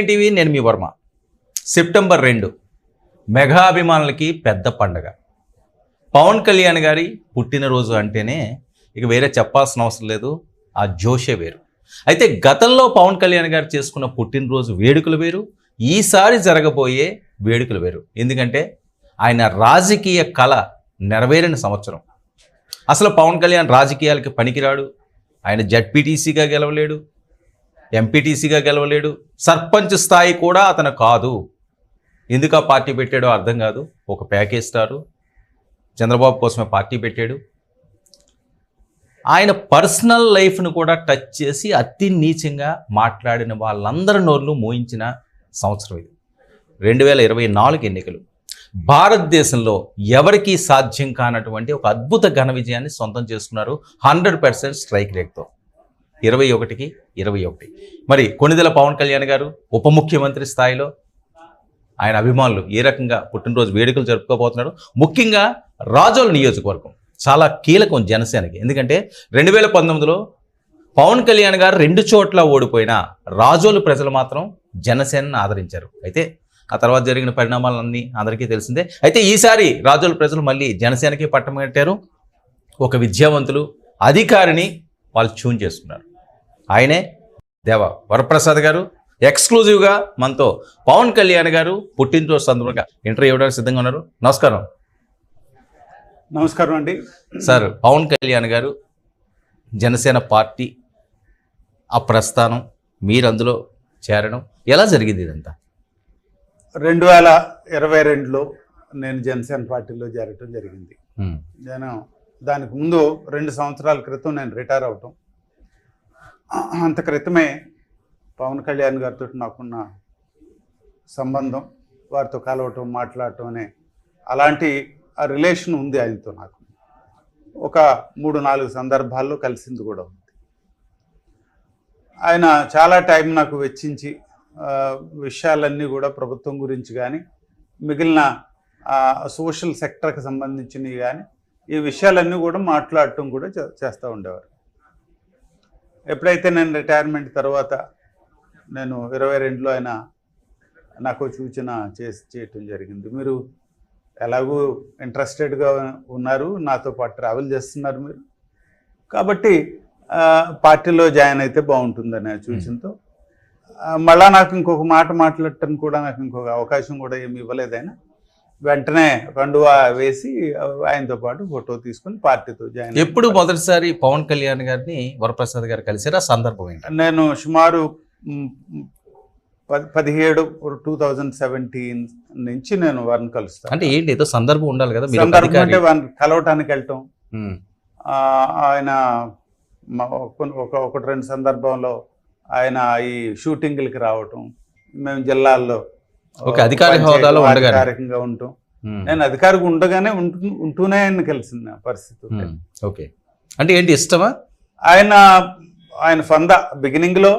TV నేను మీ Varma. September 2 mega అభిమానులకి పెద్ద పండగ. పవన్ కళ్యాణ్ గారి పుట్టినరోజు అంటేనే ఇక వేరే చెప్పాల్సిన అవసరం లేదు, ఆ జోషే వేరు. అయితే గతంలో పవన్ కళ్యాణ్ గారు చేసుకున్న పుట్టినరోజు వేడుకలు వేరు, ఈసారి జరగబోయే వేడుకలు వేరు. ఎందుకంటే ఆయన రాజకీయ కళ నెరవేరిన సంవత్సరం. అసలు పవన్ కళ్యాణ్ రాజకీయాలకి పనికిరాడు. ఆయన జడ్పీటీసీగా గెలవలేడు, ఎంపీటీసీగా గెలవలేడు, సర్పంచ్ స్థాయి కూడా అతను కాదు. ఎందుకు ఆ పార్టీ పెట్టాడో అర్థం కాదు. ఒక ప్యాకేజ్ స్టారు, చంద్రబాబు కోసమే పార్టీ పెట్టాడు. ఆయన పర్సనల్ లైఫ్ను కూడా టచ్ చేసి అతి నీచంగా మాట్లాడిన వాళ్ళందరి నోర్లు మోయించిన సంవత్సరం ఇది. 2024 ఎన్నికలు భారతదేశంలో ఎవరికీ సాధ్యం కానటువంటి ఒక అద్భుత ఘన విజయాన్ని సొంతం చేసుకున్నారు 100% స్ట్రైక్ రేట్తో. 21కి 21. మరి కొణిదెల పవన్ కళ్యాణ్ గారు ఉప ముఖ్యమంత్రి స్థాయిలో ఆయన అభిమానులు ఏ రకంగా పుట్టినరోజు వేడుకలు జరుపుకోబోతున్నారు. ముఖ్యంగా రాజోలు నియోజకవర్గం చాలా కీలకం జనసేనకి. ఎందుకంటే 2019లో పవన్ కళ్యాణ్ గారు 2 చోట్ల ఓడిపోయినా రాజోలు ప్రజలు మాత్రం జనసేనను ఆదరించారు. అయితే ఆ తర్వాత జరిగిన పరిణామాలన్నీ అందరికీ తెలిసిందే. అయితే ఈసారి రాజోలు ప్రజలు మళ్ళీ జనసేనకి పట్టం కట్టారు. ఒక విద్యావంతులు అధికారిని వాళ్ళు ట్యూన్ చేసుకున్నారు. ఆయనే దేవ వరప్రసాద్ గారు. ఎక్స్క్లూజివ్గా మనతో పవన్ కళ్యాణ్ గారు పుట్టినరోజు సందర్భంగా ఇంటర్వ్యూ ఇవ్వడానికి సిద్ధంగా ఉన్నారు. నమస్కారం. నమస్కారం అండి. సార్, పవన్ కళ్యాణ్ గారు జనసేన పార్టీ ఆ ప్రస్థానం, మీరు అందులో చేరడం ఎలా జరిగింది ఇదంతా? 2022లో నేను జనసేన పార్టీలో చేరటం జరిగింది. దానికి ముందు 2 సంవత్సరాల క్రితం నేను రిటైర్ అవటం. అంత క్రితమే పవన్ కళ్యాణ్ గారితో నాకున్న సంబంధం, వారితో కలవటం, మాట్లాడటం అనే అలాంటి ఆ రిలేషన్ ఉంది ఆయనతో. నాకు ఒక 3-4 సందర్భాల్లో కలిసింది కూడా ఉంది. ఆయన చాలా టైం నాకు వెచ్చించి విషయాలన్నీ కూడా ప్రభుత్వం గురించి కానీ మిగిలిన సోషల్ సెక్టర్కి సంబంధించినవి కానీ ఈ విషయాలన్నీ కూడా మాట్లాడటం కూడా చేస్తూ ఉండేవారు. ఎప్పుడైతే నేను రిటైర్మెంట్ తర్వాత నేను 22లో ఆయన నాకు సూచన చేయటం జరిగింది. మీరు ఎలాగూ ఇంట్రెస్టెడ్గా ఉన్నారు, నాతో పాటు ట్రావెల్ చేస్తున్నారు మీరు, కాబట్టి పార్టీలో జాయిన్ అయితే బాగుంటుందనే సూచనతో మళ్ళా నాకు ఇంకొక మాట మాట్లాడటానికి కూడా నాకు ఇంకొక అవకాశం కూడా ఏమి ఇవ్వలేదు. ఆయన వెంటనే కండువా వేసి ఆయనతో పాటు ఫోటో తీసుకుని పార్టీతో జాయిన్. ఎప్పుడు మొదటిసారి పవన్ కళ్యాణ్ గారిని వరప్రసాద్ గారు కలిసారు? ఆ సందర్భం ఏంటి? నేను సుమారు 2017 నుంచి నేను వారిని కలుస్తాను. అంటే ఏంటి, ఏదో సందర్భం ఉండాలి కదా? సందర్భం అంటే వారిని కలవటానికి వెళ్ళటం. ఆయన ఒకటి 2 సందర్భంలో ఆయన ఈ షూటింగ్లకి రావటం, మేము జిల్లాల్లో అధికారికంగా ఉంటాం. నేను అధికారిగా ఉండగానే ఉంటూనే ఆయన కలిసిన పరిస్థితి. ఓకే, అంటే ఏంటి ఇష్టమా? ఆయన ఫందా బిగినింగ్లో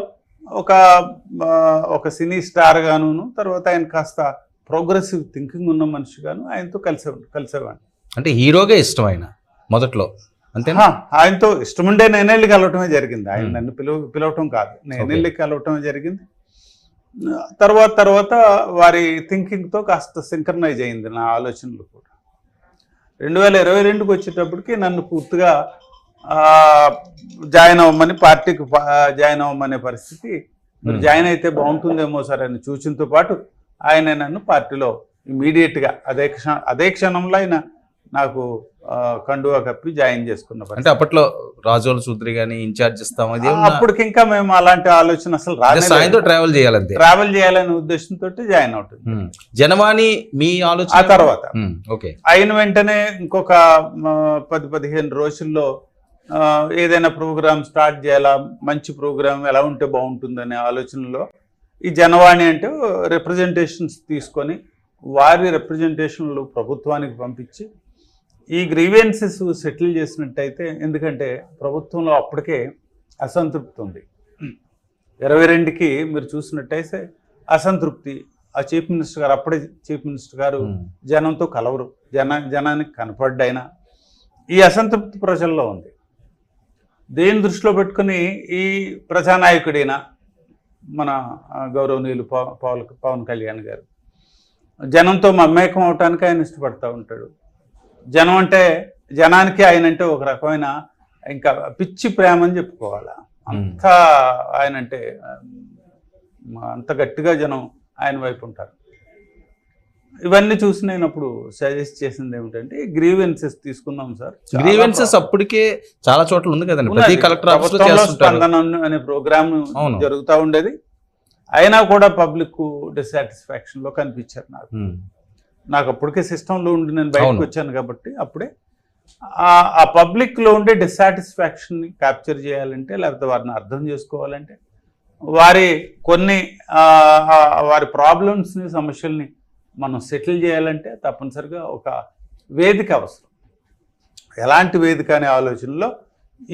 ఒక సినీ స్టార్ గాను, తర్వాత ఆయన కాస్త ప్రోగ్రెసివ్ థింకింగ్ ఉన్న మనిషిగాను ఆయనతో కలిసేవాడిని. అంటే హీరోగా ఇష్టం ఆయన మొదట్లో, అంతేనా? ఆయనతో ఇష్టం ఉండే నేను వెళ్ళి కలవటమే జరిగింది. ఆయన నన్ను పిలవటం కాదు, నేను వెళ్ళి కలవటమే జరిగింది. తర్వాత వారి థింకింగ్తో కాస్త సింక్రనైజ్ అయింది నా ఆలోచనలు కూడా. 2022కి వచ్చేటప్పటికి నన్ను పూర్తిగా జాయిన్ అవ్వమని, పార్టీకి జాయిన్ అవ్వమనే పరిస్థితి. మీరు జాయిన్ అయితే బాగుంటుందేమో సార్ అని సూచనతో పాటు ఆయన నన్ను పార్టీలో ఇమీడియట్గా అదే క్షణంలో ఆయన నాకు కండువా కప్పి జాయిన్ చేసుకున్న. అంటే అప్పట్లో రాజోలు సూత్రి గాని ఇన్ఛార్జ్ ఇస్తాం, అప్పటికి ఇంకా మేము అలాంటి ఆలోచన అసలు రాలేదు. ట్రావెల్ చేయాలనే ఉద్దేశంతో జాయిన్ అవుతుంది. జనవాణి మీ ఆలోచన. ఆ తర్వాత అయిన వెంటనే ఇంకొక 10-15 రోజుల్లో ఏదైనా ప్రోగ్రామ్ స్టార్ట్ చేయాలా, మంచి ప్రోగ్రామ్ ఎలా ఉంటే బాగుంటుందనే ఆలోచనలో ఈ జనవాణి అంటే రిప్రజెంటేషన్స్ తీసుకొని వారి రిప్రజెంటేషన్లు ప్రభుత్వానికి పంపించి ఈ గ్రీవెన్సెస్ సెటిల్ చేసినట్టయితే, ఎందుకంటే ప్రభుత్వంలో అప్పటికే అసంతృప్తి ఉంది. 22కి మీరు చూసినట్టయితే అసంతృప్తి. ఆ చీఫ్ మినిస్టర్ గారు, అప్పుడే చీఫ్ మినిస్టర్ గారు జనంతో కలవరు, జనానికి కనపడ్డైనా ఈ అసంతృప్తి ప్రజల్లో ఉంది. దేని దృష్టిలో పెట్టుకుని ఈ ప్రజానాయకుడైనా మన గౌరవనీయులు పవన్ కళ్యాణ్ గారు. జనంతో మమేకం అవటానికి ఆయన ఇష్టపడతా ఉంటాడు. జనం అంటే, జనానికి ఆయన అంటే ఒక రకమైన ఇంకా పిచ్చి ప్రేమ అని చెప్పుకోవాలా. అంత ఆయన అంటే అంత గట్టిగా జనం ఆయన వైపు ఉంటారు. ఇవన్నీ చూసి నేను అప్పుడు సజెస్ట్ చేసింది ఏమిటంటే, గ్రీవెన్సెస్ తీసుకుందాం సార్. గ్రీవెన్సెస్ అప్పటికే చాలా చోట్ల ఉంది కదండి, ప్రతి కలెక్టర్ ఆఫీస్ లో ప్రభుత్వంలో చేస్తుంటారు. స్పందన అనే ప్రోగ్రామ్ అవును. జరుగుతూ ఉండేది. అయినా కూడా పబ్లిక్ డిసాటిస్ఫాక్షన్ లో కనిపించారు నాకు. నాకు అప్పటికే సిస్టంలో ఉండి నేను బయటకు అవును. వచ్చాను కాబట్టి అప్పుడే ఆ పబ్లిక్ లో ఉండే డిస్సాటిస్ఫాక్షన్ ని క్యాప్చర్ చేయాలంటే, లేకపోతే వారిని అర్థం చేసుకోవాలంటే, వారి కొన్ని వారి ప్రాబ్లమ్స్ ని, సమస్యల్ని మనం సెటిల్ చేయాలంటే తప్పనిసరిగా ఒక వేదిక అవసరం. ఎలాంటి వేదిక అనే ఆలోచనలో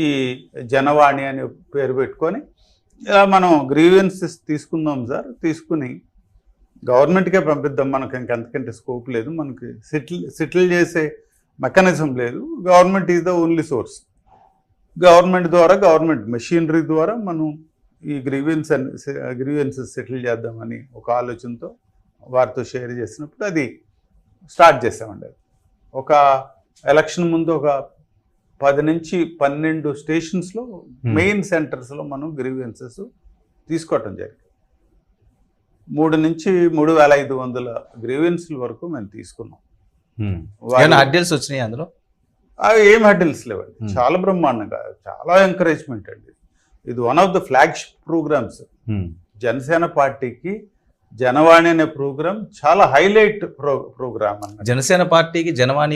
ఈ జనవాణి అనే పేరు పెట్టుకొని ఇలా మనం గ్రీవెన్సెస్ తీసుకుందాం సార్. తీసుకుని గవర్నమెంట్కే పంపిద్దాం. మనకు ఇంకంతకంటే స్కోప్ లేదు, మనకి సెటిల్ చేసే మెకానిజం లేదు. Government is the only source. Government ద్వారా, గవర్నమెంట్ మెషినరీ ద్వారా మనం ఈ గ్రీవెన్సెస్ సెటిల్ చేద్దామని ఒక ఆలోచనతో వారితో షేర్ చేసినప్పుడు అది స్టార్ట్ చేసామండి. ఒక ఎలక్షన్ ముందు ఒక 10 నుంచి 12 స్టేషన్స్లో మెయిన్ సెంటర్స్లో మనం గ్రీవెన్సెస్ తీసుకోవటం జరిగింది. 3 నుంచి 3,500 గ్రీవెన్స్ల వరకు మేము తీసుకున్నాం. అడ్డల్స్ వచ్చినాయి అందులో? అవి ఏం హడ్డిల్స్ లేవండి. చాలా బ్రహ్మాండంగా, చాలా ఎంకరేజ్మెంట్ అండి. ఇది one of the flagship programmes. Janasena పార్టీకి జనవాణి అనే ప్రోగ్రామ్ చాలా హైలైట్ ప్రోగ్రామ్ అన్నమాట. జనసేన పార్టీకి జనవాణి